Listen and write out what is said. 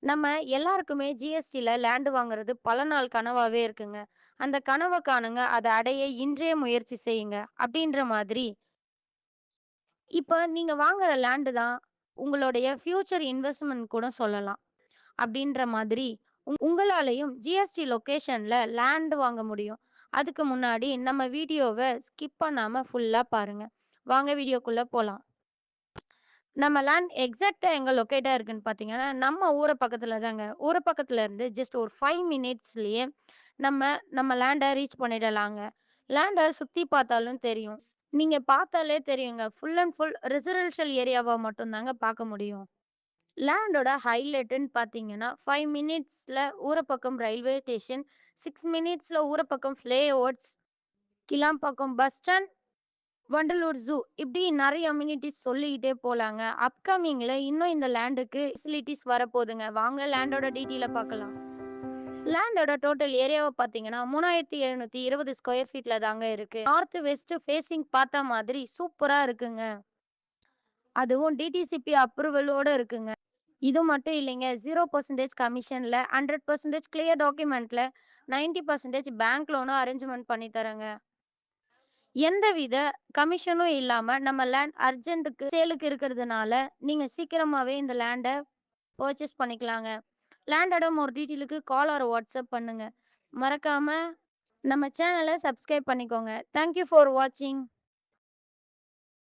நம்ம எல்லாருக்குமே ஜிஎஸ்டில லேண்ட் வாங்குறது பல நாள் கனவாவே இருக்குங்க. அந்த கனவ காணுங்க. அத அடைய இன்றே முயற்சி செய்யுங்க. அப்படின்ற மாதிரி, இப்ப நீங்க வாங்குற லேண்ட் தான் உங்களுடைய ஃபியூச்சர் இன்வெஸ்ட்மென்ட் கூட சொல்லலாம். அப்படின்ற மாதிரி உங்களாலயும் ஜிஎஸ்டி லொகேஷன்ல லேண்ட் வாங்க முடியும். அதுக்கு முன்னாடி நம்ம வீடியோவ ஸ்கிப் பண்ணாம ஃபுல்லா பாருங்க. வாங்க வீடியோக்குள்ள போலாம். நம்ம லேண்ட் எக்ஸாக்ட்டா எங்க லொக்கேட்டா இருக்குன்னு பார்த்தீங்கன்னா, நம்ம ஊர பக்கத்துல தாங்க. ஊர பக்கத்துல இருந்து ஜஸ்ட் ஒரு 5 மினிட்ஸ்லயே நம்ம நம்ம லேண்ட ரீச் பண்ணிடலாங்க. லேண்ட சுத்தி பார்த்தாலும் தெரியும். நீங்க பார்த்தாலே தெரியுங்க. ஃபுல் அண்ட் ஃபுல் ரெசிடென்ஷியல் ஏரியாவா மட்டும் தாங்க பார்க்க முடியும். லேண்டோட ஹைலைட்டுன்னு பார்த்தீங்கன்னா, 5 மினிட்ஸ்ல ஊரப்பாக்கம் ரயில்வே ஸ்டேஷன், 6 மினிட்ஸ்ல Urapakkam flyovers, Kilambakkam bus stand, Vandalur zoo இப்படி நெறைய அம்யூனிட்டீஸ் சொல்லிக்கிட்டே போலாங்க. அப்கமிங்ல இன்னும் இந்த லேண்டுக்கு ஃபெசிலிட்டீஸ் வரப்போதுங்க. வாங்க லேண்டோட டீட்டெயில பார்க்கலாம். லேண்டோட டோட்டல் ஏரியாவ பார்த்தீங்கன்னா, 3720 ஸ்கொயர் ஃபீட்ல தாங்க இருக்கு. நார்த் வெஸ்ட் ஃபேசிங் பார்த்த மாதிரி சூப்பரா இருக்குங்க. அதுவும் டிடிசிபி அப்ரூவலோட இருக்குங்க. இது மட்டும் இல்லைங்க. 0% கமிஷன்ல, 100% கிளியர் டாக்குமெண்ட்ல, 90% பேங்க் லோனும் அரேஞ்ச்மென்ட் பண்ணி தரேங்க. எந்தவித கமிஷனும் இல்லாம நம்ம லேண்ட் அர்ஜென்ட்க்கு சேலுக்கு இருக்கிறதுனால, நீங்க சீக்கிரமாவே இந்த லேண்ட பர்ச்சேஸ் பண்ணிக்கலாங்க. லேண்டோட மோர் டீட்டெயிலுக்கு கால் ஆர் வாட்ஸ்அப் பண்ணுங்க. மறக்காம நம்ம சேனல சப்ஸ்கிரைப் பண்ணிக்கோங்க. தேங்க் யூ ஃபார் வாட்சிங்.